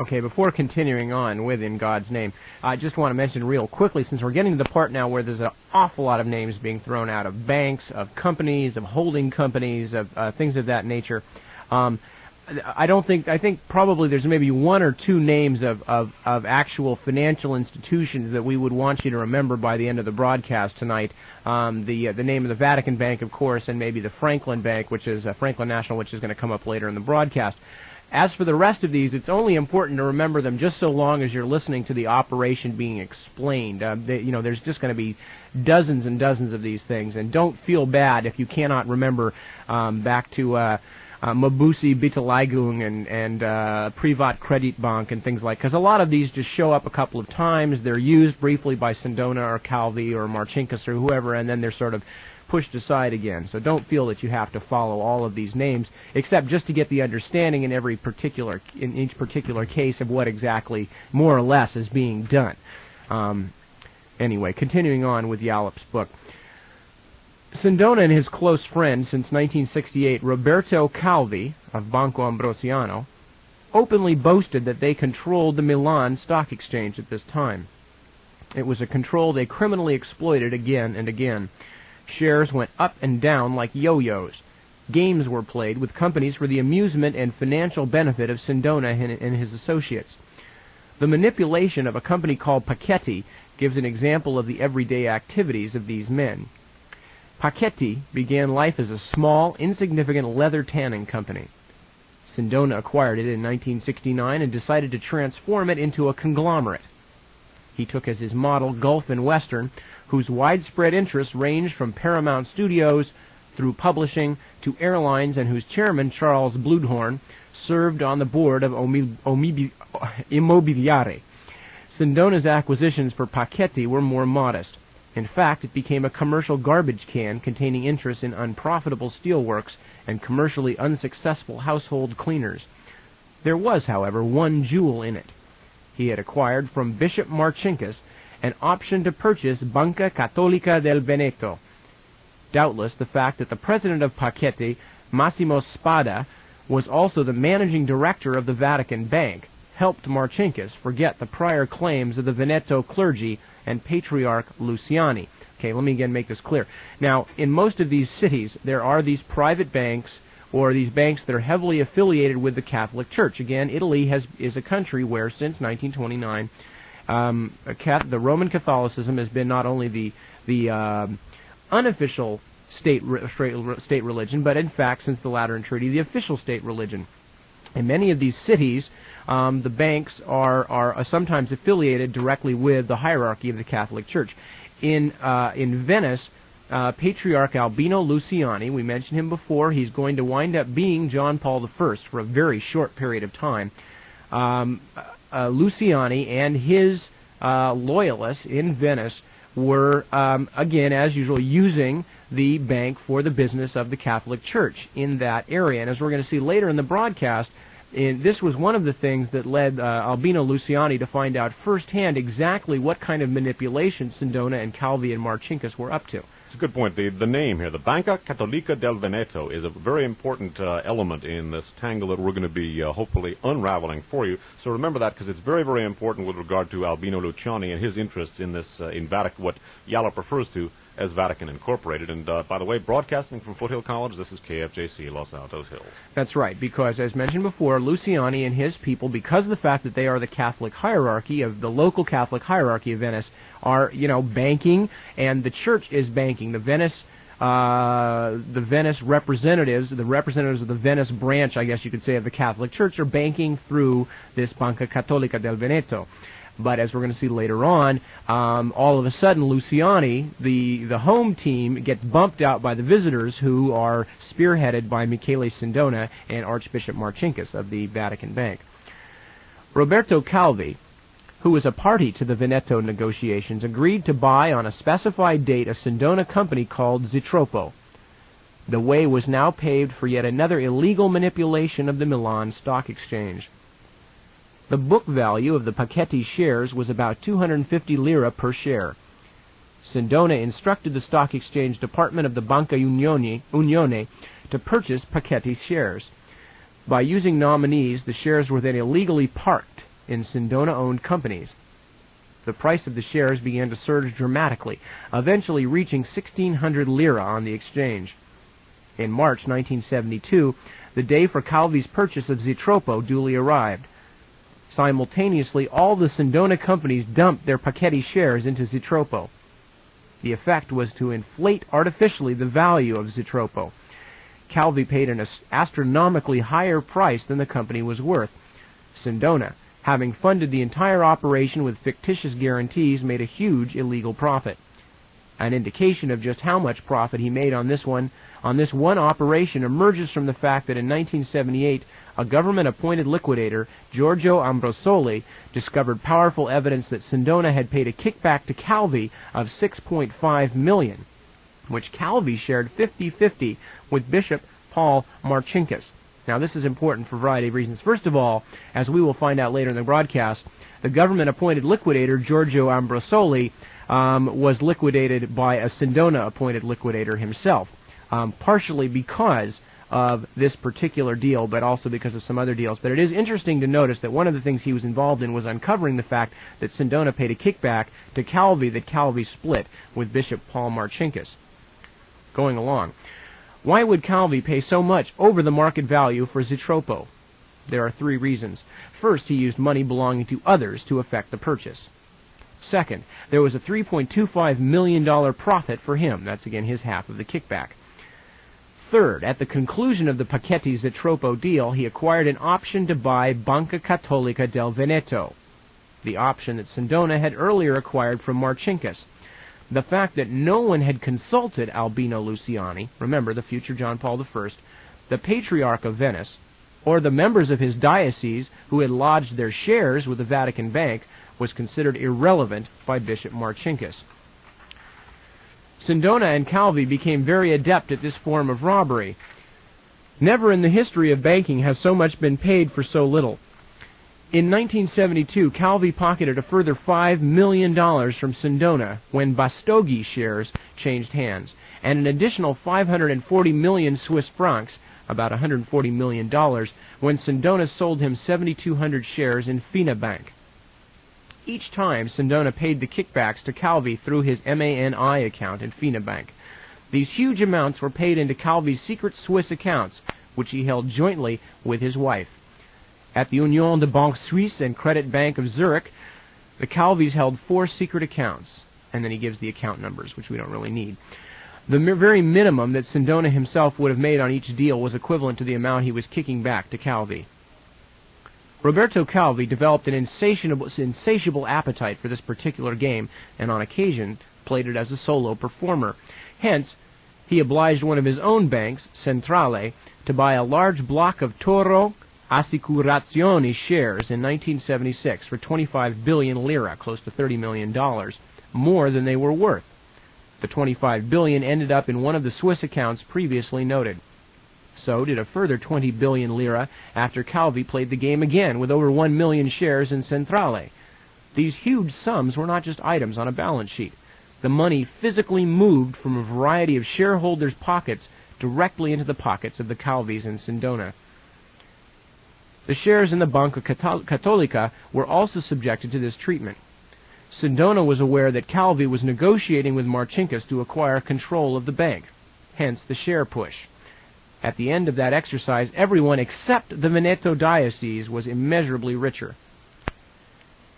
Okay, before continuing on with In God's Name, I just want to mention real quickly, since we're getting to the part now where there's an awful lot of names being thrown out of banks, of companies, of holding companies, of things of that nature. I think probably there's maybe one or two names of actual financial institutions that we would want you to remember by the end of the broadcast tonight. The name of the Vatican Bank, of course, and maybe the Franklin Bank, which is Franklin National, which is going to come up later in the broadcast. As for the rest of these, it's only important to remember them just so long as you're listening to the operation being explained. There's just going to be dozens and dozens of these things, and don't feel bad if you cannot remember back to Mabusi Bitalagung and Privat Kreditbank and things like, because a lot of these just show up a couple of times. They're used briefly by Sindona or Calvi or Marcinkus or whoever, and then they're sort of pushed aside again. So don't feel that you have to follow all of these names, except just to get the understanding in each particular case of what exactly, more or less, is being done. Anyway, continuing on with Yallop's book. Sindona and his close friend since 1968, Roberto Calvi of Banco Ambrosiano, openly boasted that they controlled the Milan Stock Exchange at this time. It was a control they criminally exploited again and again. Shares went up and down like yo-yos. Games were played with companies for the amusement and financial benefit of Sindona and his associates. The manipulation of a company called Pachetti gives an example of the everyday activities of these men. Pachetti began life as a small, insignificant leather tanning company. Sindona acquired it in 1969 and decided to transform it into a conglomerate. He took as his model Gulf and Western, whose widespread interests ranged from Paramount Studios through publishing to airlines, and whose chairman, Charles Bludhorn, served on the board of Immobiliare. Sindona's acquisitions for Pachetti were more modest. In fact, it became a commercial garbage can containing interests in unprofitable steelworks and commercially unsuccessful household cleaners. There was, however, one jewel in it. He had acquired from Bishop Marcinkus an option to purchase Banca Cattolica del Veneto. Doubtless, the fact that the president of Pachetti, Massimo Spada, was also the managing director of the Vatican Bank, helped Marcinkus forget the prior claims of the Veneto clergy and Patriarch Luciani. Okay, let me again make this clear. Now, in most of these cities, there are these private banks or these banks that are heavily affiliated with the Catholic Church. Again, Italy is a country where, since 1929, the Roman Catholicism has been not only the unofficial state religion, but in fact, since the Lateran Treaty, the official state religion. In many of these cities, the banks are sometimes affiliated directly with the hierarchy of the Catholic Church. In Venice, Patriarch Albino Luciani, we mentioned him before, he's going to wind up being John Paul I for a very short period of time. Luciani and his loyalists in Venice were, again, as usual, using the bank for the business of the Catholic Church in that area. And as we're going to see later in the broadcast, this was one of the things that led Albino Luciani to find out firsthand exactly what kind of manipulation Sindona and Calvi and Marcinkus were up to. It's a good point. The name here, the Banca Cattolica del Veneto, is a very important element in this tangle that we're going to be hopefully unraveling for you. So remember that, because it's very, very important with regard to Albino Luciani and his interests in this, in Vatican, what Yallop refers to as Vatican Incorporated. And by the way, broadcasting from Foothill College, this is KFJC, Los Altos Hills. That's right, because as mentioned before, Luciani and his people, because of the fact that they are the Catholic hierarchy of the local Catholic hierarchy of Venice, are, banking, and the church is banking. The Venice representatives, the representatives of the Venice branch, I guess you could say, of the Catholic Church, are banking through this Banca Cattolica del Veneto. But as we're going to see later on, all of a sudden, Luciani, the home team, gets bumped out by the visitors, who are spearheaded by Michele Sindona and Archbishop Marcinkus of the Vatican Bank. Roberto Calvi, who was a party to the Veneto negotiations, agreed to buy on a specified date a Sindona company called Zitropo. The way was now paved for yet another illegal manipulation of the Milan Stock Exchange. The book value of the Pachetti shares was about 250 lira per share. Sindona instructed the stock exchange department of the Banca Unione to purchase Pachetti shares. By using nominees, the shares were then illegally parked in Sindona-owned companies. The price of the shares began to surge dramatically, eventually reaching 1,600 lira on the exchange. In March 1972, the day for Calvi's purchase of Zitropo duly arrived. Simultaneously, all the Sindona companies dumped their Pacchetti shares into Zitropo. The effect was to inflate artificially the value of Zitropo. Calvi paid an astronomically higher price than the company was worth. Sindona, having funded the entire operation with fictitious guarantees, made a huge illegal profit. An indication of just how much profit he made on this one operation emerges from the fact that in 1978, a government-appointed liquidator, Giorgio Ambrosoli, discovered powerful evidence that Sindona had paid a kickback to Calvi of $6.5 million, which Calvi shared 50-50 with Bishop Paul Marcinkus. Now, this is important for a variety of reasons. First of all, as we will find out later in the broadcast, the government-appointed liquidator, Giorgio Ambrosoli, was liquidated by a Sindona-appointed liquidator himself, partially because of this particular deal, but also because of some other deals. But it is interesting to notice that one of the things he was involved in was uncovering the fact that Sindona paid a kickback to Calvi that Calvi split with Bishop Paul Marcinkus. Going along. Why would Calvi pay so much over the market value for Zitropo? There are three reasons. First, he used money belonging to others to effect the purchase. Second, there was a $3.25 million profit for him. That's, again, his half of the kickback. Third, at the conclusion of the Pacchetti Zitropo deal, he acquired an option to buy Banca Cattolica del Veneto, the option that Sindona had earlier acquired from Marcinkus. The fact that no one had consulted Albino Luciani, remember the future John Paul I, the Patriarch of Venice, or the members of his diocese who had lodged their shares with the Vatican Bank, was considered irrelevant by Bishop Marcinkus. Sindona and Calvi became very adept at this form of robbery. Never in the history of banking has so much been paid for so little. In 1972, Calvi pocketed a further $5 million from Sindona when Bastoghi shares changed hands, and an additional 540 million Swiss francs, about $140 million, when Sindona sold him 7,200 shares in Fina Bank. Each time, Sindona paid the kickbacks to Calvi through his MANI account in Fina Bank. These huge amounts were paid into Calvi's secret Swiss accounts, which he held jointly with his wife. At the Union de Banque Suisse and Credit Bank of Zurich, the Calvis held 4 secret accounts, and then he gives the account numbers, which we don't really need. The very minimum that Sindona himself would have made on each deal was equivalent to the amount he was kicking back to Calvi. Roberto Calvi developed an insatiable appetite for this particular game, and on occasion played it as a solo performer. Hence, he obliged one of his own banks, Centrale, to buy a large block of Toro Assicurazioni shares in 1976 for 25 billion lira, close to $30 million, more than they were worth. The 25 billion ended up in one of the Swiss accounts previously noted. So did a further 20 billion lira after Calvi played the game again with over 1 million shares in Centrale. These huge sums were not just items on a balance sheet. The money physically moved from a variety of shareholders' pockets directly into the pockets of the Calvis in Sindona. The shares in the Banca Cattolica were also subjected to this treatment. Sindona was aware that Calvi was negotiating with Marcinkus to acquire control of the bank, hence the share push. At the end of that exercise, everyone except the Veneto diocese was immeasurably richer.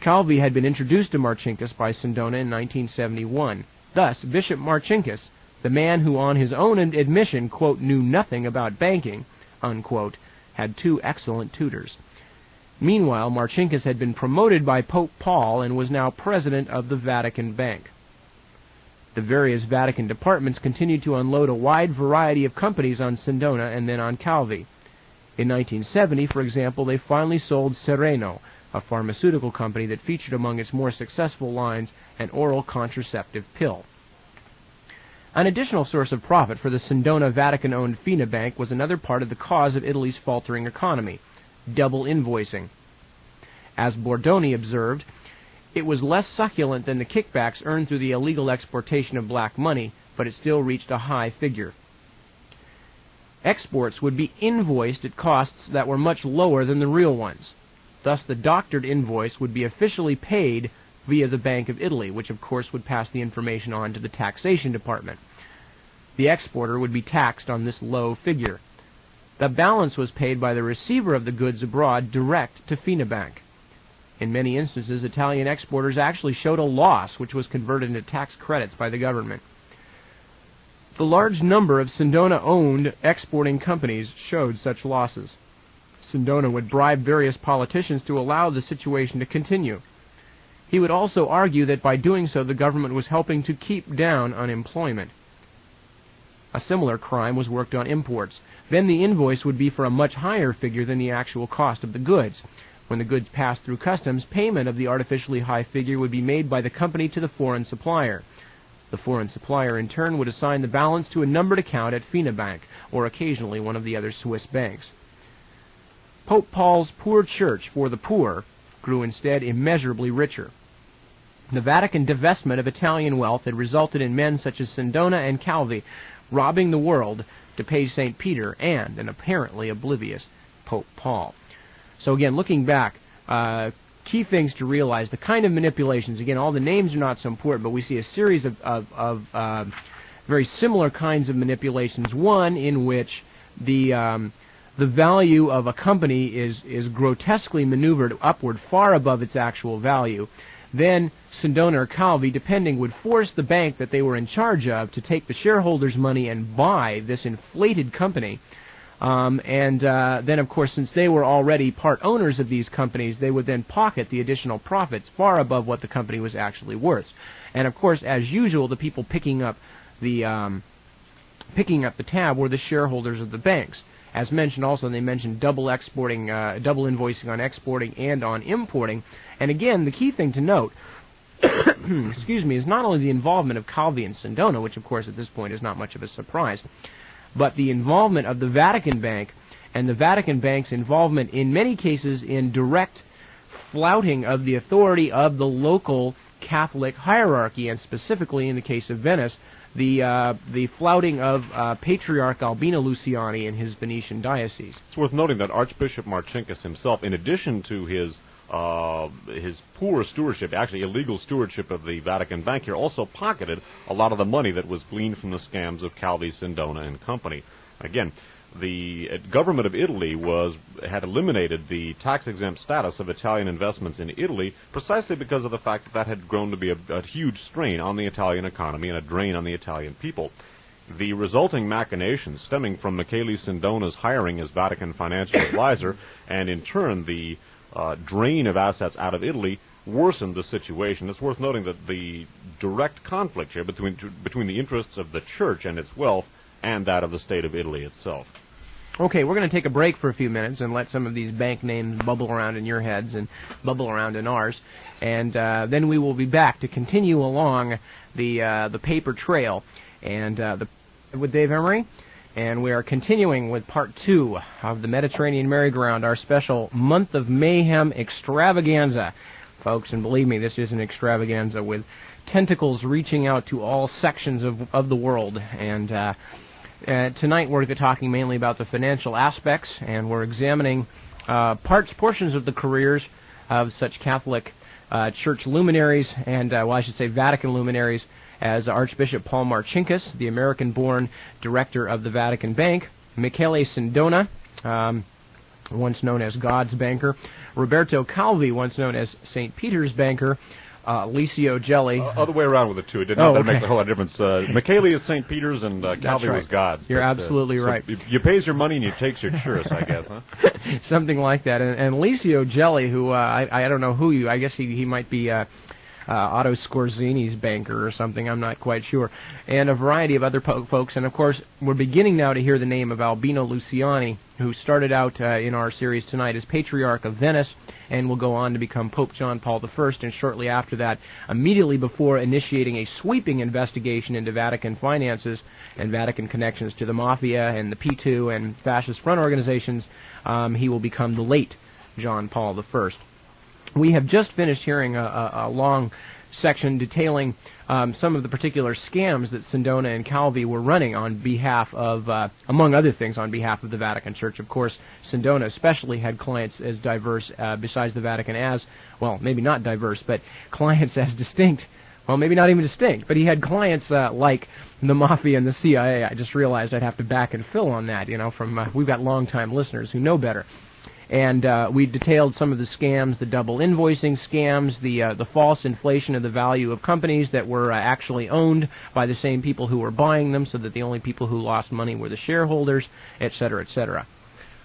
Calvi had been introduced to Marcinkus by Sindona in 1971. Thus, Bishop Marcinkus, the man who on his own admission, quote, knew nothing about banking, unquote, had 2 excellent tutors. Meanwhile, Marcinkus had been promoted by Pope Paul and was now president of the Vatican Bank. The various Vatican departments continued to unload a wide variety of companies on Sindona and then on Calvi. In 1970, for example, they finally sold Sereno, a pharmaceutical company that featured among its more successful lines an oral contraceptive pill. An additional source of profit for the Sindona Vatican-owned Fina Bank was another part of the cause of Italy's faltering economy: double invoicing. As Bordoni observed, it was less succulent than the kickbacks earned through the illegal exportation of black money, but it still reached a high figure. Exports would be invoiced at costs that were much lower than the real ones. Thus, the doctored invoice would be officially paid via the Bank of Italy, which of course would pass the information on to the taxation department. The exporter would be taxed on this low figure. The balance was paid by the receiver of the goods abroad direct to FINABank. In many instances, Italian exporters actually showed a loss, which was converted into tax credits by the government. The large number of Sindona-owned exporting companies showed such losses. Sindona would bribe various politicians to allow the situation to continue. He would also argue that by doing so, the government was helping to keep down unemployment. A similar crime was worked on imports. Then the invoice would be for a much higher figure than the actual cost of the goods. When the goods passed through customs, payment of the artificially high figure would be made by the company to the foreign supplier. The foreign supplier, in turn, would assign the balance to a numbered account at FINABank, or occasionally one of the other Swiss banks. Pope Paul's poor church for the poor grew instead immeasurably richer. The Vatican divestment of Italian wealth had resulted in men such as Sindona and Calvi robbing the world to pay St. Peter and an apparently oblivious Pope Paul. So again, looking back, key things to realize, the kind of manipulations, again, all the names are not so important, but we see a series of very similar kinds of manipulations. One in which the value of a company is grotesquely maneuvered upward far above its actual value. Then Sindona or Calvi, depending, would force the bank that they were in charge of to take the shareholders' money and buy this inflated company. Then, of course, since they were already part owners of these companies, they would then pocket the additional profits far above what the company was actually worth. And, of course, as usual, the people picking up the tab were the shareholders of the banks. As mentioned also, they mentioned double exporting, double invoicing on exporting and on importing. And again, the key thing to note, excuse me, is not only the involvement of Calvi and Sindona, which of course at this point is not much of a surprise, but the involvement of the Vatican Bank and the Vatican Bank's involvement in many cases in direct flouting of the authority of the local Catholic hierarchy, and specifically in the case of Venice, the flouting of Patriarch Albino Luciani in his Venetian diocese. It's worth noting that Archbishop Marcinkus himself, in addition to his poor stewardship, actually illegal stewardship of the Vatican Bank here, also pocketed a lot of the money that was gleaned from the scams of Calvi, Sindona, and company. Again, the government of Italy had eliminated the tax-exempt status of Italian investments in Italy precisely because of the fact that that had grown to be a huge strain on the Italian economy and a drain on the Italian people. The resulting machinations stemming from Michele Sindona's hiring as Vatican financial advisor, and in turn the drain of assets out of Italy, worsened the situation. It's worth noting that the direct conflict here between the interests of the church and its wealth and that of the state of Italy itself. Okay, we're going to take a break for a few minutes and let some of these bank names bubble around in your heads and bubble around in ours, and then we will be back to continue along the paper trail and with Dave Emory. And we are continuing with part 2 of the Mediterranean Merry-Go-Round, our special Month of Mayhem extravaganza. Folks, and believe me, this is an extravaganza with tentacles reaching out to all sections of the world. And tonight we're talking mainly about the financial aspects, and we're examining portions of the careers of such Catholic Church luminaries, and, I should say Vatican luminaries, as Archbishop Paul Marcinkus, the American-born director of the Vatican Bank, Michele Sindona, once known as God's banker, Roberto Calvi, once known as St. Peter's banker, Licio Gelli. Other way around with it, too. It did not make a whole lot of difference. Michele is St. Peter's and Calvi was God's. You're absolutely right. So you pays your money and you takes your church, I guess, huh? Something like that. And Licio Gelli, who, I don't know who I guess he might be Otto Scorzini's banker or something, I'm not quite sure, and a variety of other folks. And of course, we're beginning now to hear the name of Albino Luciani, who started out in our series tonight as Patriarch of Venice and will go on to become Pope John Paul I, and shortly after that, immediately before initiating a sweeping investigation into Vatican finances and Vatican connections to the Mafia and the P2 and fascist front organizations, he will become the late John Paul I. We have just finished hearing a long section detailing some of the particular scams that Sindona and Calvi were running on behalf of, among other things, on behalf of the Vatican Church. Of course, Sindona especially had clients as diverse, besides the Vatican, as, well, maybe not diverse, but clients as distinct. Well, maybe not even distinct, but he had clients like the Mafia and the CIA. I just realized I'd have to back and fill on that, from we've got longtime listeners who know better. And we detailed some of the scams, the double invoicing scams, the false inflation of the value of companies that were actually owned by the same people who were buying them, so that the only people who lost money were the shareholders, et cetera, et cetera.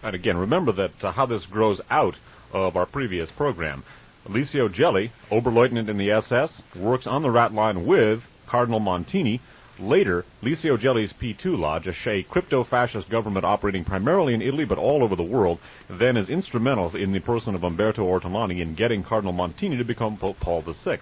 And again, remember that how this grows out of our previous program. Licio Gelli, Oberleutnant in the SS, works on the rat line with Cardinal Montini. Later, Licio Gelli's P2 Lodge, a crypto-fascist government operating primarily in Italy but all over the world, then is instrumental in the person of Umberto Ortolani in getting Cardinal Montini to become Pope Paul VI.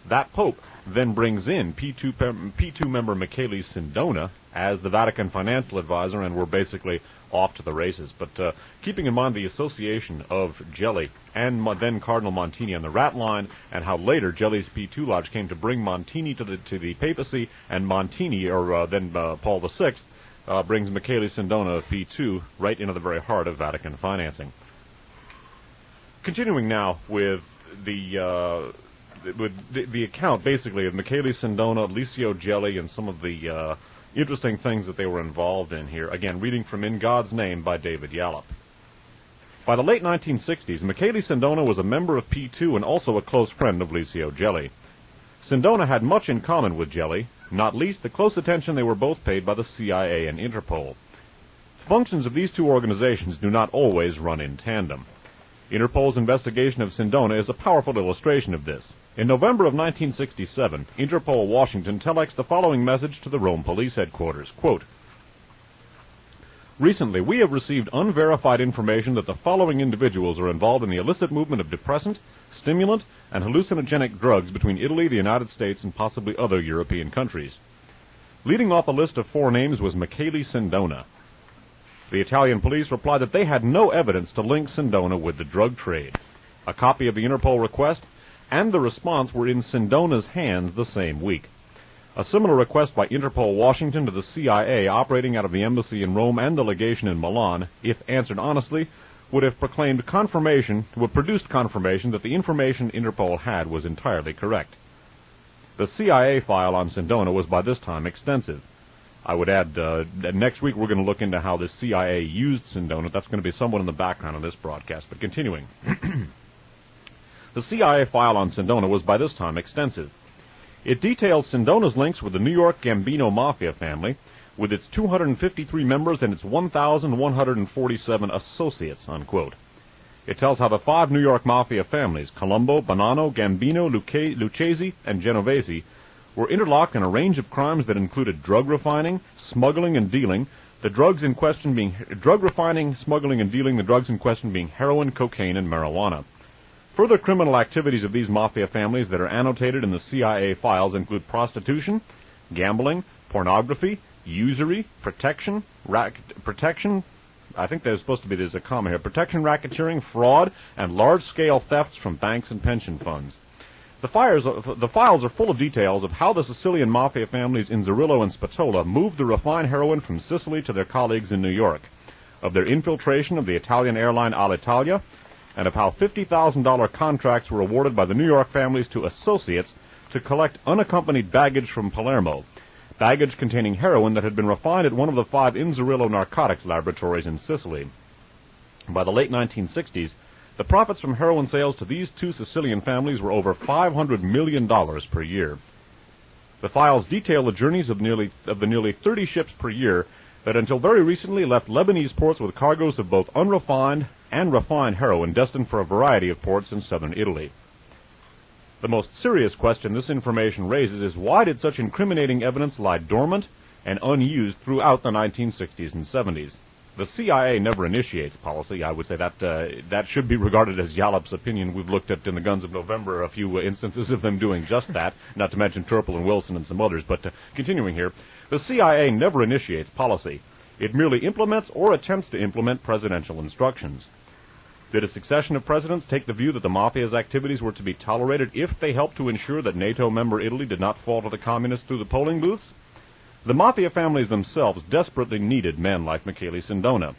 That Pope then brings in P2 member Michele Sindona as the Vatican financial advisor, and we're basically off to the races. But keeping in mind the association of Gelli and then Cardinal Montini on the rat line, and how later Gelli's P2 Lodge came to bring Montini to the papacy, and Montini, or then Paul VI, brings Michele Sindona of P2 right into the very heart of Vatican financing. Continuing now with the account, basically, of Michele Sindona, Licio Gelli, and some of the interesting things that they were involved in here. Again, reading from In God's Name by David Yallop. By the late 1960s, Michele Sindona was a member of P2 and also a close friend of Licio Gelli. Sindona had much in common with Gelli, not least the close attention they were both paid by the CIA and Interpol. The functions of these two organizations do not always run in tandem. Interpol's investigation of Sindona is a powerful illustration of this. In November of 1967, Interpol Washington telexed the following message to the Rome Police Headquarters, quote, "Recently, we have received unverified information that the following individuals are involved in the illicit movement of depressant, stimulant, and hallucinogenic drugs between Italy, the United States, and possibly other European countries." Leading off a list of 4 names was Michele Sindona. The Italian police replied that they had no evidence to link Sindona with the drug trade. A copy of the Interpol request and the response were in Sindona's hands the same week. A similar request by Interpol Washington to the CIA, operating out of the embassy in Rome and the legation in Milan, if answered honestly, would have produced confirmation that the information Interpol had was entirely correct. The CIA file on Sindona was by this time extensive. I would add, that next week we're going to look into how the CIA used Sindona. That's going to be somewhat in the background of this broadcast. But continuing. The CIA file on Sindona was by this time extensive. It details Sindona's links with the New York Gambino Mafia family, with its 253 members and its 1,147 associates, unquote. It tells how the 5 New York Mafia families, Colombo, Bonanno, Gambino, Lucchesi, and Genovese, were interlocked in a range of crimes that included drug refining, smuggling, and dealing, the drugs in question being heroin, cocaine, and marijuana. Further criminal activities of these mafia families that are annotated in the CIA files include prostitution, gambling, pornography, usury, protection, I think there's a comma here, protection, racketeering, fraud, and large-scale thefts from banks and pension funds. The files are full of details of how the Sicilian mafia families in Zerillo and Spatola moved the refined heroin from Sicily to their colleagues in New York, of their infiltration of the Italian airline Alitalia, and of how $50,000 contracts were awarded by the New York families to associates to collect unaccompanied baggage from Palermo, baggage containing heroin that had been refined at one of the 5 Inzerillo narcotics laboratories in Sicily. By the late 1960s, the profits from heroin sales to these 2 Sicilian families were over $500 million per year. The files detail the journeys of the nearly 30 ships per year that until very recently left Lebanese ports with cargoes of both unrefined and refined heroin destined for a variety of ports in southern Italy. The most serious question this information raises is why did such incriminating evidence lie dormant and unused throughout the 1960s and 70s? The CIA never initiates policy. I would say that should be regarded as Yallop's opinion. We've looked at in the Guns of November a few instances of them doing just that, not to mention Turple and Wilson and some others. But continuing here, the CIA never initiates policy. It merely implements or attempts to implement presidential instructions. Did a succession of presidents take the view that the Mafia's activities were to be tolerated if they helped to ensure that NATO member Italy did not fall to the communists through the polling booths? The Mafia families themselves desperately needed men like Michele Sindona.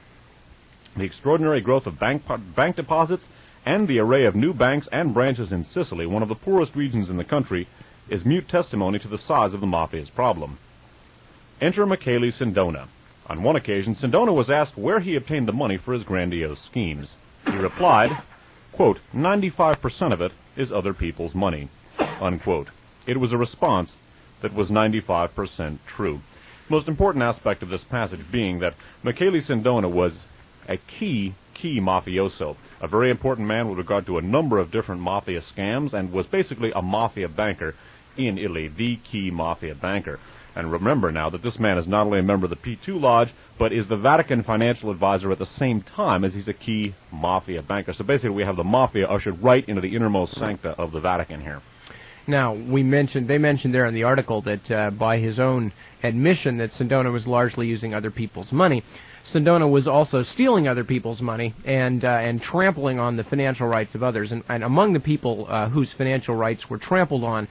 The extraordinary growth of bank deposits and the array of new banks and branches in Sicily, one of the poorest regions in the country, is mute testimony to the size of the Mafia's problem. Enter Michele Sindona. On one occasion, Sindona was asked where he obtained the money for his grandiose schemes. He replied, quote, 95% of it is other people's money, unquote. It was a response that was 95% true. The most important aspect of this passage being that Michele Sindona was a key mafioso, a very important man with regard to a number of different mafia scams, and was basically a mafia banker in Italy, the key mafia banker. And remember now that this man is not only a member of the P2 Lodge, but is the Vatican financial advisor at the same time as he's a key mafia banker. So basically we have the mafia ushered right into the innermost sancta of the Vatican here. Now, they mentioned there in the article that by his own admission that Sindona was largely using other people's money. Sindona was also stealing other people's money and trampling on the financial rights of others. And among the people whose financial rights were trampled on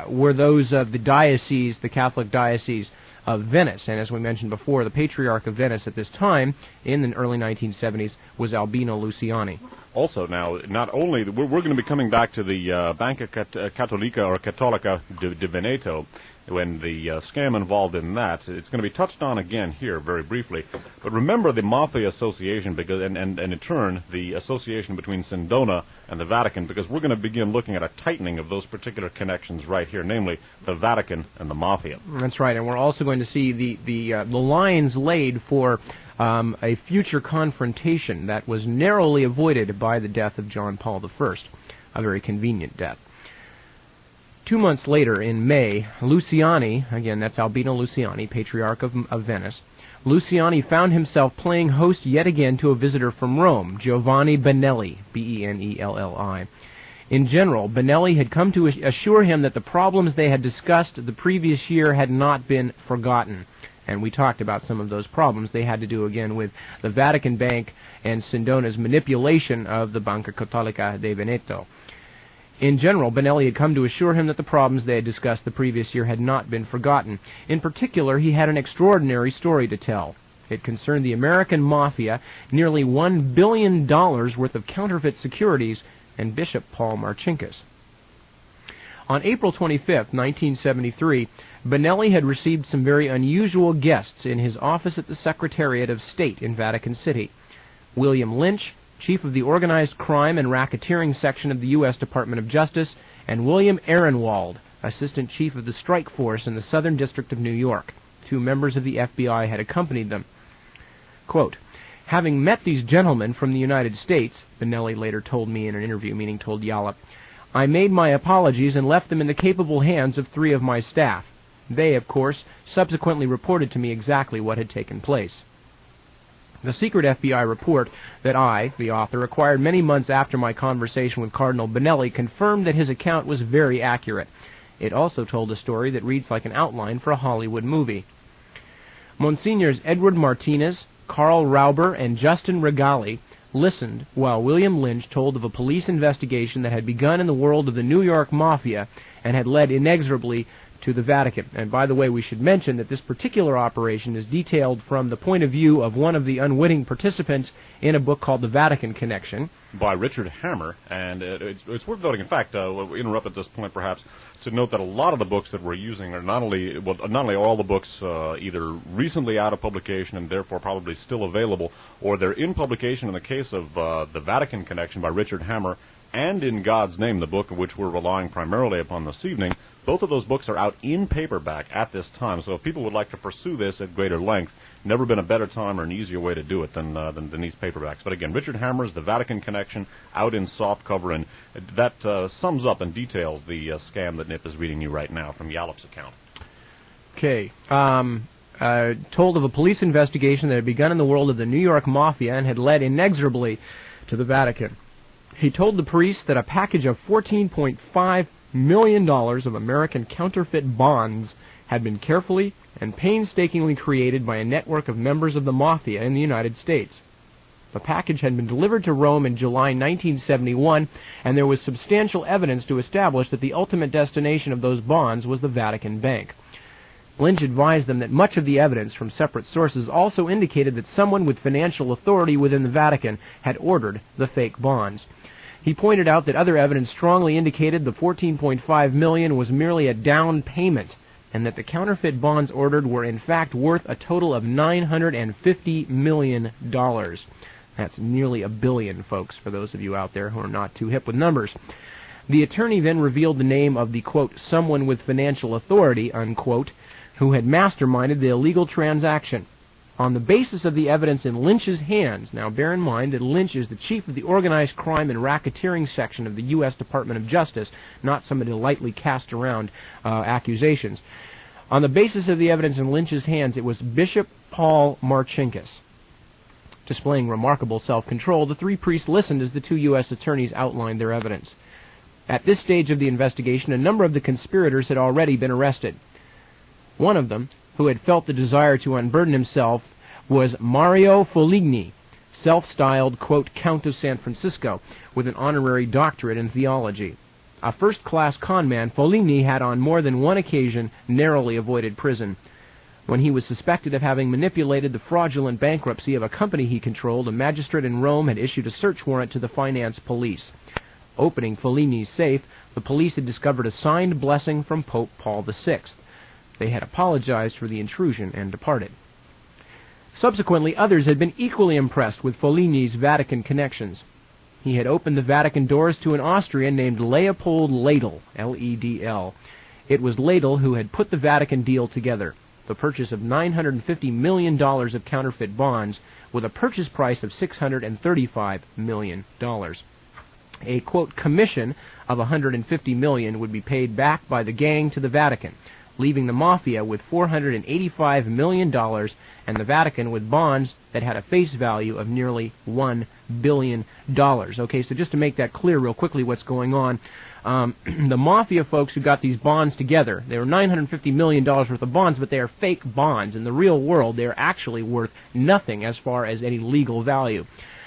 were those of the diocese, the Catholic Diocese of Venice. And as we mentioned before, the Patriarch of Venice at this time, in the early 1970s, was Albino Luciani. Also, now, not only, we're going to be coming back to the Banca Cattolica or Cattolica di Veneto, when the scam involved in that. It's going to be touched on again here very briefly. But remember the Mafia association, because and in turn the association between Sindona and the Vatican, because we're going to begin looking at a tightening of those particular connections right here, namely the Vatican and the Mafia. That's right, and we're also going to see the lines laid for a future confrontation that was narrowly avoided by the death of John Paul I, a very convenient death. 2 months later, in May, Luciani, again that's Albino Luciani, Patriarch of Venice, Luciani found himself playing host yet again to a visitor from Rome, Giovanni Benelli, Benelli. In general, Benelli had come to assure him that the problems they had discussed the previous year had not been forgotten. And we talked about some of those problems. They had to do, again, with the Vatican Bank and Sindona's manipulation of the Banca Cattolica di Veneto. In general, Benelli had come to assure him that the problems they had discussed the previous year had not been forgotten. In particular, he had an extraordinary story to tell. It concerned the American Mafia, nearly $1 billion worth of counterfeit securities, and Bishop Paul Marcinkus. On April 25, 1973, Benelli had received some very unusual guests in his office at the Secretariat of State in Vatican City. William Lynch, Chief of the Organized Crime and Racketeering Section of the U.S. Department of Justice, and William Ehrenwald, Assistant Chief of the Strike Force in the Southern District of New York. 2 members of the FBI had accompanied them. Quote, having met these gentlemen from the United States, Benelli later told me in an interview, meaning told Yallop, I made my apologies and left them in the capable hands of 3 of my staff. They, of course, subsequently reported to me exactly what had taken place. The secret FBI report that I, the author, acquired many months after my conversation with Cardinal Benelli confirmed that his account was very accurate. It also told a story that reads like an outline for a Hollywood movie. Monsignors Edward Martinez, Carl Rauber, and Justin Regali listened while William Lynch told of a police investigation that had begun in the world of the New York Mafia and had led inexorably to the Vatican. And by the way, we should mention that this particular operation is detailed from the point of view of one of the unwitting participants in a book called The Vatican Connection. By Richard Hammer, and it's worth noting, in fact, we'll interrupt at this point perhaps, to note that a lot of the books that we're using are not only all the books either recently out of publication and therefore probably still available, or they're in publication in the case of The Vatican Connection by Richard Hammer, and In God's Name, the book of which we're relying primarily upon this evening. Both of those books are out in paperback at this time, so if people would like to pursue this at greater length, never been a better time or an easier way to do it than these paperbacks. But again, Richard Hammer's The Vatican Connection, out in softcover, and that sums up and details the scam that Nip is reading you right now from Yallop's account. Okay. Told of a police investigation that had begun in the world of the New York Mafia and had led inexorably to the Vatican. He told the priest that a package of $14.5 million of American counterfeit bonds had been carefully and painstakingly created by a network of members of the Mafia in the United States. The package had been delivered to Rome in July 1971, and there was substantial evidence to establish that the ultimate destination of those bonds was the Vatican Bank. Lynch advised them that much of the evidence from separate sources also indicated that someone with financial authority within the Vatican had ordered the fake bonds. He pointed out that other evidence strongly indicated the $14.5 million was merely a down payment, and that the counterfeit bonds ordered were in fact worth a total of $950 million. That's nearly $1 billion, folks, for those of you out there who are not too hip with numbers. The attorney then revealed the name of the, quote, someone with financial authority, unquote, who had masterminded the illegal transaction. On the basis of the evidence in Lynch's hands, now bear in mind that Lynch is the chief of the organized crime and racketeering section of the U.S. Department of Justice, not somebody to lightly cast around accusations. On the basis of the evidence in Lynch's hands, it was Bishop Paul Marcinkus. Displaying remarkable self-control, the three priests listened as the two U.S. attorneys outlined their evidence. At this stage of the investigation, a number of the conspirators had already been arrested. One of them, who had felt the desire to unburden himself, was Mario Foligny, self-styled, quote, Count of San Francisco, with an honorary doctorate in theology. A first-class conman, Foligny had on more than one occasion narrowly avoided prison. When he was suspected of having manipulated the fraudulent bankruptcy of a company he controlled, a magistrate in Rome had issued a search warrant to the finance police. Opening Foligny's safe, the police had discovered a signed blessing from Pope Paul VI. They had apologized for the intrusion and departed. Subsequently, others had been equally impressed with Foligny's Vatican connections. He had opened the Vatican doors to an Austrian named Leopold Ledel, L-E-D-L. It was Ledel who had put the Vatican deal together, the purchase of $950 million of counterfeit bonds, with a purchase price of $635 million. A, quote, commission of $150 million would be paid back by the gang to the Vatican, leaving the Mafia with $485 million and the Vatican with bonds that had a face value of nearly $1 billion. Okay, so just to make that clear real quickly what's going on, the Mafia folks who got these bonds together, they were $950 million worth of bonds, but they are fake bonds. In the real world, they are actually worth nothing as far as any legal value.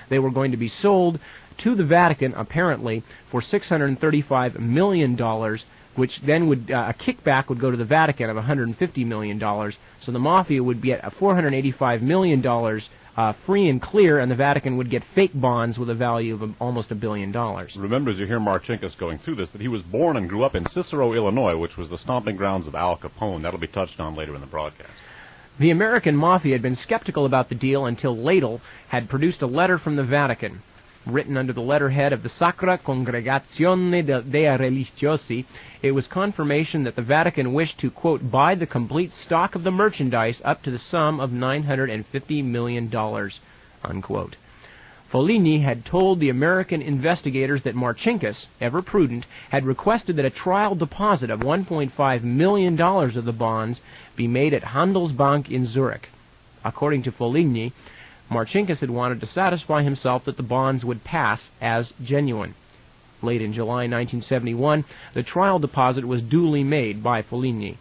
They were going to be sold to the Vatican, apparently, for $635 million, which then would, a kickback would go to the Vatican of $150 million. So the Mafia would get $485 million free and clear, and the Vatican would get fake bonds with a value of almost $1 billion. Remember, as you hear Marcinkus going through this, that he was born and grew up in Cicero, Illinois, which was the stomping grounds of Al Capone. That'll be touched on later in the broadcast. The American Mafia had been skeptical about the deal until Ledel had produced a letter from the Vatican, written under the letterhead of the Sacra Congregazione dei Religiosi. It was confirmation that the Vatican wished to, quote, buy the complete stock of the merchandise up to the sum of $950 million, unquote. Foligny had told the American investigators that Marcinkus, ever prudent, had requested that a trial deposit of $1.5 million of the bonds be made at Handelsbank in Zurich. According to Foligny, Marcinkus had wanted to satisfy himself that the bonds would pass as genuine. Late in July 1971, the trial deposit was duly made by Foligny.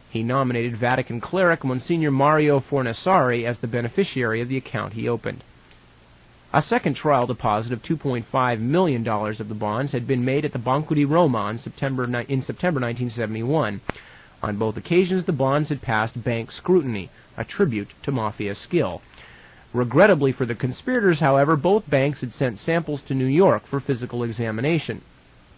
He nominated Vatican cleric Monsignor Mario Fornassari as the beneficiary of the account he opened. A second trial deposit of $2.5 million of the bonds had been made at the Banco di Roma in September 1971. On both occasions, the bonds had passed bank scrutiny, a tribute to Mafia skill. Regrettably for the conspirators, however, both banks had sent samples to New York for physical examination.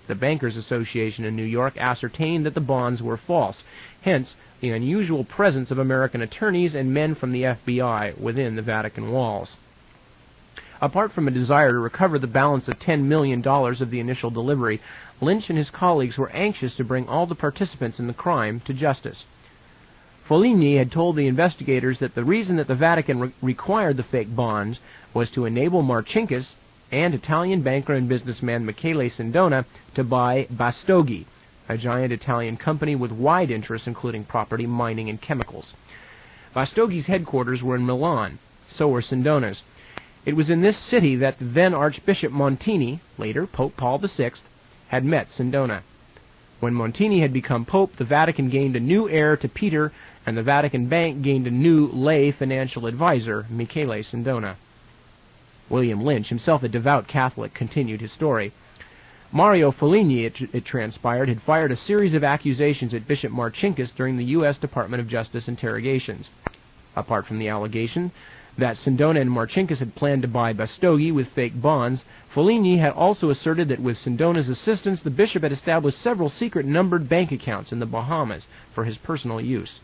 The Bankers Association in New York ascertained that the bonds were false, hence the unusual presence of American attorneys and men from the FBI within the Vatican walls. Apart from a desire to recover the balance of $10 million of the initial delivery, Lynch and his colleagues were anxious to bring all the participants in the crime to justice. Foligny had told the investigators that the reason that the Vatican required the fake bonds was to enable Marcinkus and Italian banker and businessman Michele Sindona to buy Bastoghi, a giant Italian company with wide interests including property, mining, and chemicals. Bastoghi's headquarters were in Milan, so were Sindona's. It was in this city that the then Archbishop Montini, later Pope Paul VI, had met Sindona. When Montini had become pope, the Vatican gained a new heir to Peter, and the Vatican Bank gained a new lay financial advisor, Michele Sindona. William Lynch, himself a devout Catholic, continued his story. Mario Foligni, it transpired, had fired a series of accusations at Bishop Marcinkus during the U.S. Department of Justice interrogations. Apart from the allegation that Sindona and Marcinkus had planned to buy Bastogi with fake bonds, Foligni had also asserted that with Sindona's assistance, the bishop had established several secret numbered bank accounts in the Bahamas for his personal use.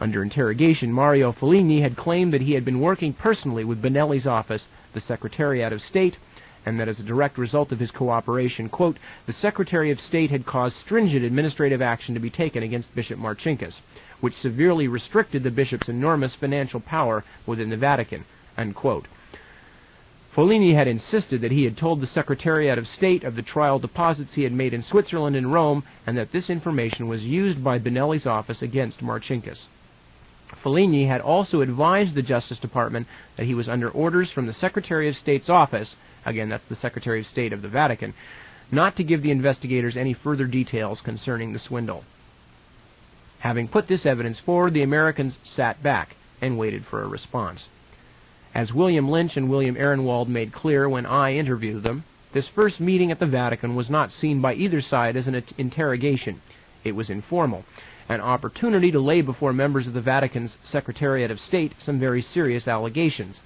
Under interrogation, Mario Foligni had claimed that he had been working personally with Benelli's office, the Secretariat of State, and that as a direct result of his cooperation, quote, the Secretary of State had caused stringent administrative action to be taken against Bishop Marcinkus, which severely restricted the bishop's enormous financial power within the Vatican, unquote. Foligni had insisted that he had told the Secretariat of State of the trial deposits he had made in Switzerland and Rome, and that this information was used by Benelli's office against Marcinkus. Foligni had also advised the Justice Department that he was under orders from the Secretary of State's office, again that's the Secretary of State of the Vatican, not to give the investigators any further details concerning the swindle. Having put this evidence forward, the Americans sat back and waited for a response. As William Lynch and William Ehrenwald made clear when I interviewed them, this first meeting at the Vatican was not seen by either side as an interrogation. It was informal, an opportunity to lay before members of the Vatican's Secretariat of State some very serious allegations.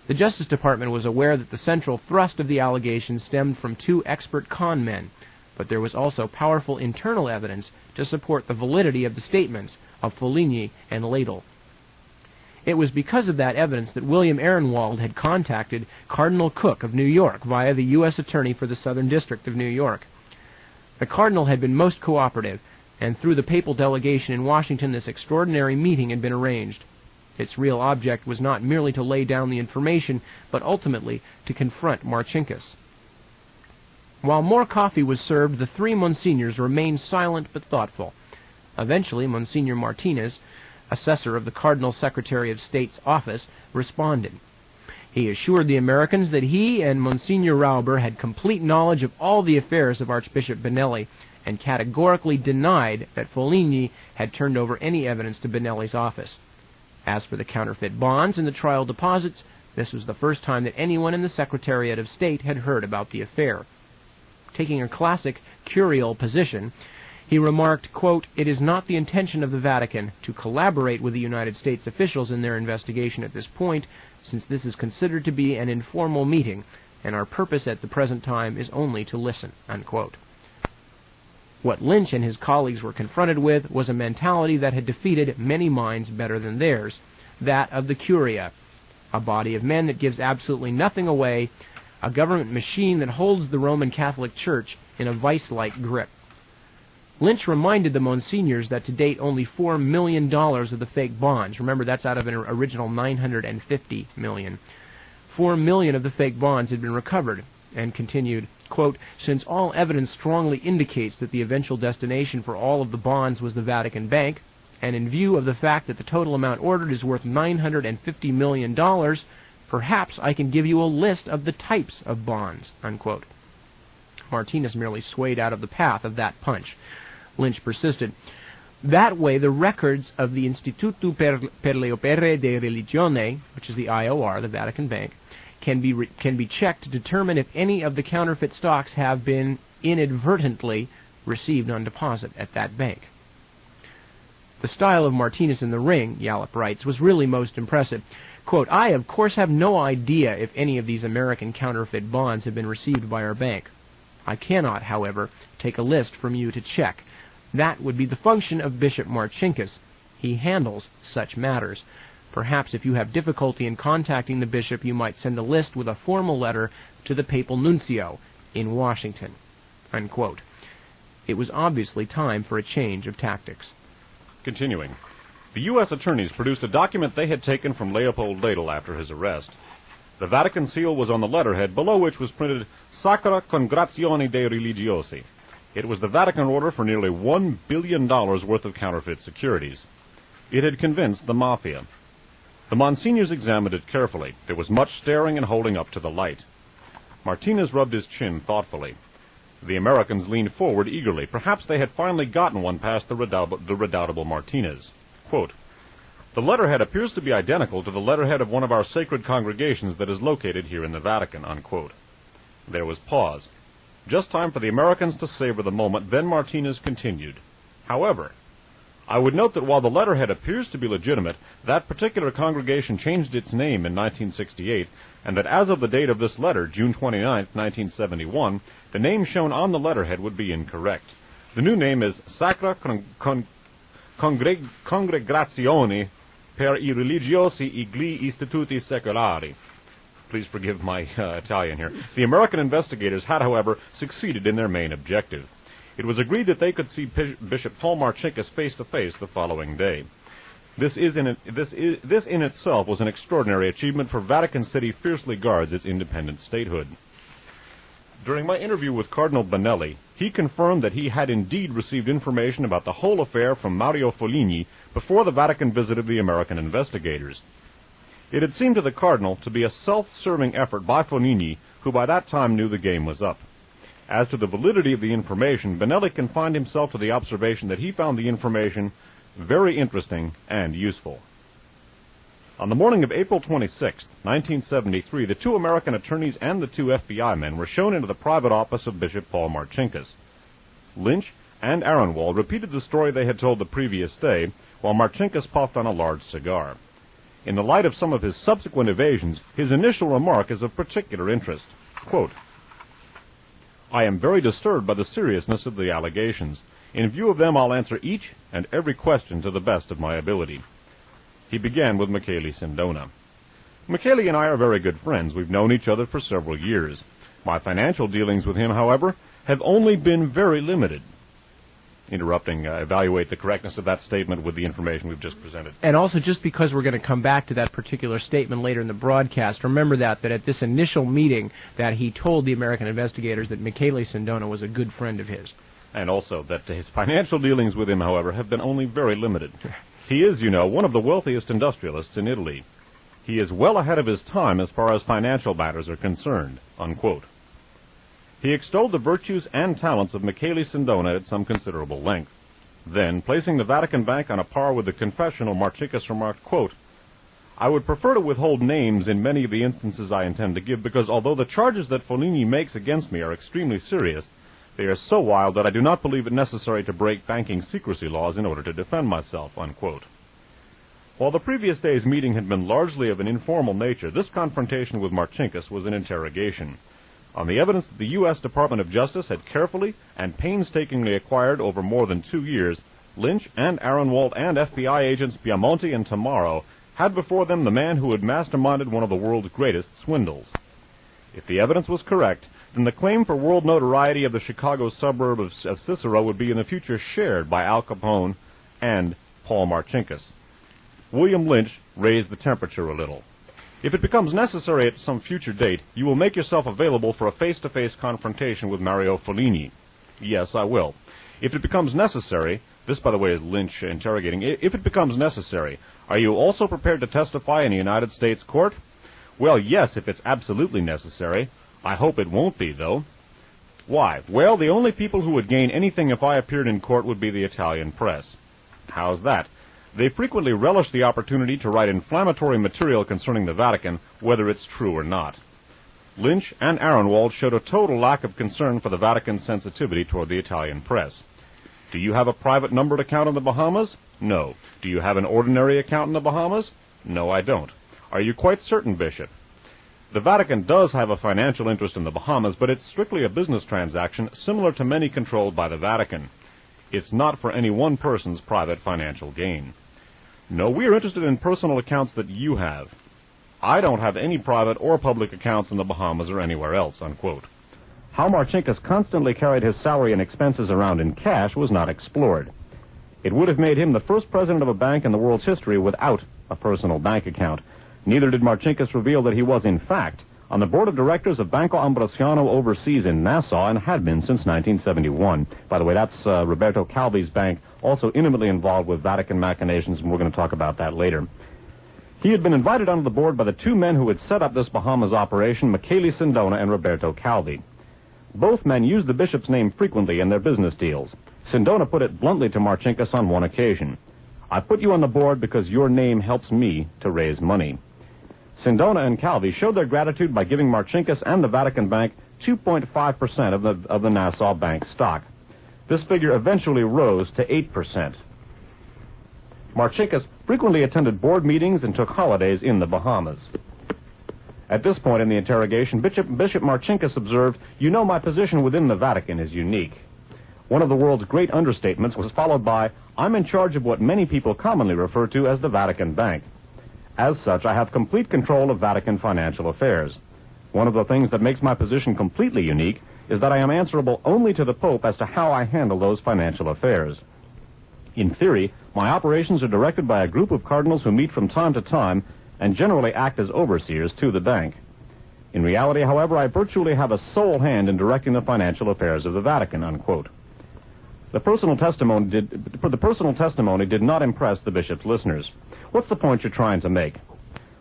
The Justice Department was aware that the central thrust of the allegations stemmed from two expert con men, but there was also powerful internal evidence to support the validity of the statements of Foligni and Ladle. It was because of that evidence that William Ehrenwald had contacted Cardinal Cook of New York via the U.S. Attorney for the Southern District of New York. The Cardinal had been most cooperative, and through the papal delegation in Washington this extraordinary meeting had been arranged. Its real object was not merely to lay down the information, but ultimately to confront Marcinkus. While more coffee was served, the three Monsignors remained silent but thoughtful. Eventually, Monsignor Martinez, assessor of the Cardinal Secretary of State's office, responded. He assured the Americans that he and Monsignor Rauber had complete knowledge of all the affairs of Archbishop Benelli, and categorically denied that Foligni had turned over any evidence to Benelli's office. As for the counterfeit bonds and the trial deposits, this was the first time that anyone in the Secretariat of State had heard about the affair. Taking a classic curial position, he remarked, quote, it is not the intention of the Vatican to collaborate with the United States officials in their investigation at this point, since this is considered to be an informal meeting, and our purpose at the present time is only to listen, unquote. What Lynch and his colleagues were confronted with was a mentality that had defeated many minds better than theirs, that of the Curia, a body of men that gives absolutely nothing away, a government machine that holds the Roman Catholic Church in a vice-like grip. Lynch reminded the Monsignors that to date only $4 million of the fake bonds, remember that's out of an original $950 million, $4 million of the fake bonds had been recovered, and continued, quote, since all evidence strongly indicates that the eventual destination for all of the bonds was the Vatican Bank, and in view of the fact that the total amount ordered is worth $950 million, perhaps I can give you a list of the types of bonds, unquote. Martinez merely swayed out of the path of that punch. Lynch persisted. That way, the records of the Istituto per le Opere de Religione, which is the IOR, the Vatican Bank, can be checked to determine if any of the counterfeit stocks have been inadvertently received on deposit at that bank. The style of Martinez in the ring, Yallop writes, was really most impressive. Quote, I, of course, have no idea if any of these American counterfeit bonds have been received by our bank. I cannot, however, take a list from you to check. That would be the function of Bishop Marcinkus. He handles such matters. Perhaps if you have difficulty in contacting the bishop, you might send a list with a formal letter to the papal nuncio in Washington, unquote. It was obviously time for a change of tactics. Continuing. The U.S. attorneys produced a document they had taken from Leopold Ladle after his arrest. The Vatican seal was on the letterhead, below which was printed Sacra Congratione dei Religiosi. It was the Vatican order for nearly $1 billion worth of counterfeit securities. It had convinced the mafia. The Monsignors examined it carefully. There was much staring and holding up to the light. Martinez rubbed his chin thoughtfully. The Americans leaned forward eagerly. Perhaps they had finally gotten one past the redoubtable Martinez. Quote, The letterhead appears to be identical to the letterhead of one of our sacred congregations that is located here in the Vatican, unquote. There was pause. Just time for the Americans to savor the moment, then Martinez continued. However, I would note that while the letterhead appears to be legitimate, that particular congregation changed its name in 1968, and that as of the date of this letter, June 29, 1971, the name shown on the letterhead would be incorrect. The new name is Sacra Congregazione per I Religiosi e gli Istituti Secolari. Please forgive my Italian here. The American investigators had, however, succeeded in their main objective. It was agreed that they could see Bishop Paul Marcinkus face-to-face the following day. This in itself was an extraordinary achievement, for Vatican City fiercely guards its independent statehood. During my interview with Cardinal Benelli, he confirmed that he had indeed received information about the whole affair from Mario Foligni before the Vatican visited the American investigators. It had seemed to the Cardinal to be a self-serving effort by Foligni, who by that time knew the game was up. As to the validity of the information, Benelli confined himself to the observation that he found the information very interesting and useful. On the morning of April 26, 1973, the two American attorneys and the two FBI men were shown into the private office of Bishop Paul Marcinkus. Lynch and Aronwald repeated the story they had told the previous day, while Marcinkus puffed on a large cigar. In the light of some of his subsequent evasions, his initial remark is of particular interest. Quote, I am very disturbed by the seriousness of the allegations. In view of them, I'll answer each and every question to the best of my ability. He began with Michele Sindona. Michele and I are very good friends. We've known each other for several years. My financial dealings with him, however, have only been very limited. Interrupting, evaluate the correctness of that statement with the information we've just presented. And also, just because we're going to come back to that particular statement later in the broadcast, remember that at this initial meeting that he told the American investigators that Michele Sindona was a good friend of his. And also that his financial dealings with him, however, have been only very limited. He is, you know, one of the wealthiest industrialists in Italy. He is well ahead of his time as far as financial matters are concerned, unquote. He extolled the virtues and talents of Michele Sindona at some considerable length. Then, placing the Vatican Bank on a par with the confessional, Marcinkus remarked, quote, I would prefer to withhold names in many of the instances I intend to give, because although the charges that Foligni makes against me are extremely serious, they are so wild that I do not believe it necessary to break banking secrecy laws in order to defend myself, unquote. While the previous day's meeting had been largely of an informal nature, this confrontation with Marcinkus was an interrogation. On the evidence that the U.S. Department of Justice had carefully and painstakingly acquired over more than 2 years, Lynch and Aronwald and FBI agents Biamonte and Tamaro had before them the man who had masterminded one of the world's greatest swindles. If the evidence was correct, then the claim for world notoriety of the Chicago suburb of Cicero would be in the future shared by Al Capone and Paul Marcinkus. William Lynch raised the temperature a little. If it becomes necessary at some future date, you will make yourself available for a face-to-face confrontation with Mario Foligni. Yes, I will. If it becomes necessary, this, by the way, is Lynch interrogating, if it becomes necessary, are you also prepared to testify in a United States court? Well, yes, if it's absolutely necessary. I hope it won't be, though. Why? Well, the only people who would gain anything if I appeared in court would be the Italian press. How's that? They frequently relish the opportunity to write inflammatory material concerning the Vatican, whether it's true or not. Lynch and Aronwald showed a total lack of concern for the Vatican's sensitivity toward the Italian press. Do you have a private numbered account in the Bahamas? No. Do you have an ordinary account in the Bahamas? No, I don't. Are you quite certain, Bishop? The Vatican does have a financial interest in the Bahamas, but it's strictly a business transaction similar to many controlled by the Vatican. It's not for any one person's private financial gain. No, we are interested in personal accounts that you have. I don't have any private or public accounts in the Bahamas or anywhere else, unquote. How Marcinkus constantly carried his salary and expenses around in cash was not explored. It would have made him the first president of a bank in the world's history without a personal bank account. Neither did Marcinkus reveal that he was, in fact, on the board of directors of Banco Ambrosiano overseas in Nassau and had been since 1971. By the way, that's Roberto Calvi's bank, also intimately involved with Vatican machinations, and we're going to talk about that later. He had been invited onto the board by the two men who had set up this Bahamas operation, Michele Sindona and Roberto Calvi. Both men used the bishop's name frequently in their business deals. Sindona put it bluntly to Marcinkus on one occasion. I put you on the board because your name helps me to raise money. Sindona and Calvi showed their gratitude by giving Marcinkus and the Vatican Bank 2.5% of the Nassau Bank stock. This figure eventually rose to 8%. Marcinkus frequently attended board meetings and took holidays in the Bahamas. At this point in the interrogation, Bishop Marcinkus observed, "You know, my position within the Vatican is unique." One of the world's great understatements was followed by, "I'm in charge of what many people commonly refer to as the Vatican Bank. As such, I have complete control of Vatican financial affairs. One of the things that makes my position completely unique is that I am answerable only to the Pope as to how I handle those financial affairs. In theory, my operations are directed by a group of cardinals who meet from time to time and generally act as overseers to the bank. In reality, however, I virtually have a sole hand in directing the financial affairs of the Vatican," unquote. The personal testimony did not impress the bishop's listeners. What's the point you're trying to make?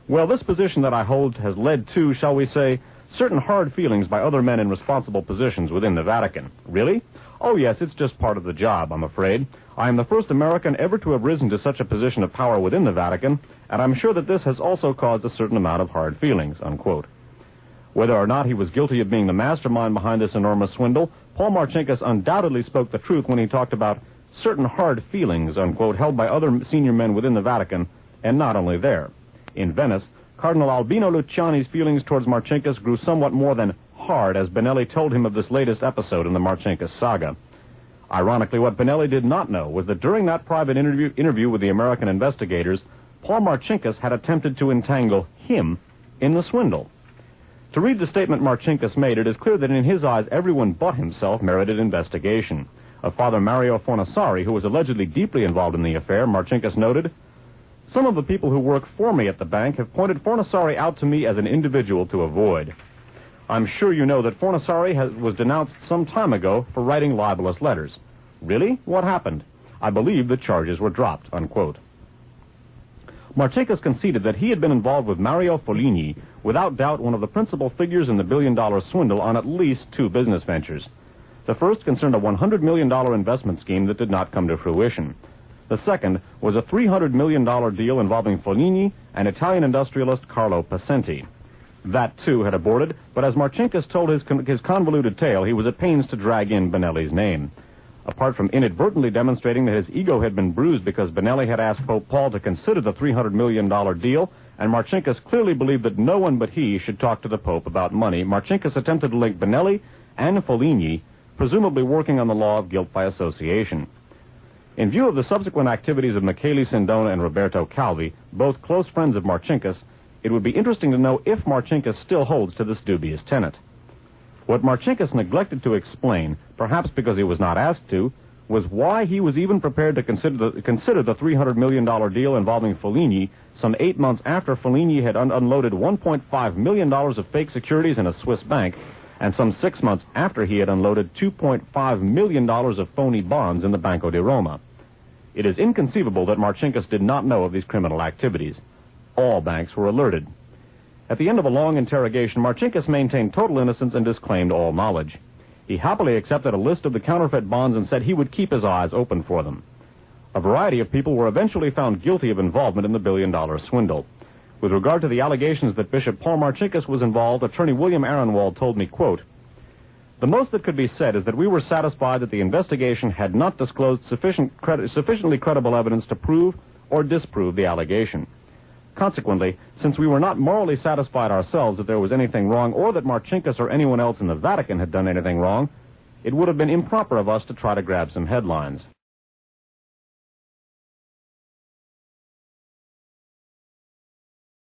Well, this position that I hold has led to, shall we say, certain hard feelings by other men in responsible positions within the Vatican. Really? Oh, yes, it's just part of the job, I'm afraid. I am the first American ever to have risen to such a position of power within the Vatican, and I'm sure that this has also caused a certain amount of hard feelings," unquote. Whether or not he was guilty of being the mastermind behind this enormous swindle, Paul Marcinkus undoubtedly spoke the truth when he talked about certain hard feelings, unquote, held by other senior men within the Vatican, and not only there. In Venice, Cardinal Albino Luciani's feelings towards Marcinkus grew somewhat more than hard as Benelli told him of this latest episode in the Marcinkus saga. Ironically, what Benelli did not know was that during that private interview with the American investigators, Paul Marcinkus had attempted to entangle him in the swindle. To read the statement Marcinkus made, it is clear that in his eyes everyone but himself merited investigation. Of Father Mario Fornassari, who was allegedly deeply involved in the affair, Marcinkus noted, "Some of the people who work for me at the bank have pointed Fornassari out to me as an individual to avoid. I'm sure you know that Fornassari was denounced some time ago for writing libelous letters." Really? What happened? "I believe the charges were dropped," unquote. Marcinkus conceded that he had been involved with Mario Foligni, without doubt one of the principal figures in the billion-dollar swindle, on at least two business ventures. The first concerned a $100 million investment scheme that did not come to fruition. The second was a $300 million deal involving Foligni and Italian industrialist Carlo Pacenti. That, too, had aborted, but as Marcinkus told his convoluted tale, he was at pains to drag in Benelli's name. Apart from inadvertently demonstrating that his ego had been bruised because Benelli had asked Pope Paul to consider the $300 million deal, and Marcinkus clearly believed that no one but he should talk to the Pope about money, Marcinkus attempted to link Benelli and Foligni, presumably working on the law of guilt by association. In view of the subsequent activities of Michele Sindona and Roberto Calvi, both close friends of Marcinkus, it would be interesting to know if Marcinkus still holds to this dubious tenet. What Marcinkus neglected to explain, perhaps because he was not asked to, was why he was even prepared to consider the $300 million deal involving Foligni some 8 months after Foligni had unloaded $1.5 million of fake securities in a Swiss bank, and some 6 months after he had unloaded $2.5 million of phony bonds in the Banco di Roma. It is inconceivable that Marcinkus did not know of these criminal activities. All banks were alerted. At the end of a long interrogation, Marcinkus maintained total innocence and disclaimed all knowledge. He happily accepted a list of the counterfeit bonds and said he would keep his eyes open for them. A variety of people were eventually found guilty of involvement in the billion-dollar swindle. With regard to the allegations that Bishop Paul Marcinkus was involved, attorney William Aronwald told me, quote, "The most that could be said is that we were satisfied that the investigation had not disclosed sufficiently credible evidence to prove or disprove the allegation. Consequently, since we were not morally satisfied ourselves that there was anything wrong or that Marcinkus or anyone else in the Vatican had done anything wrong, it would have been improper of us to try to grab some headlines."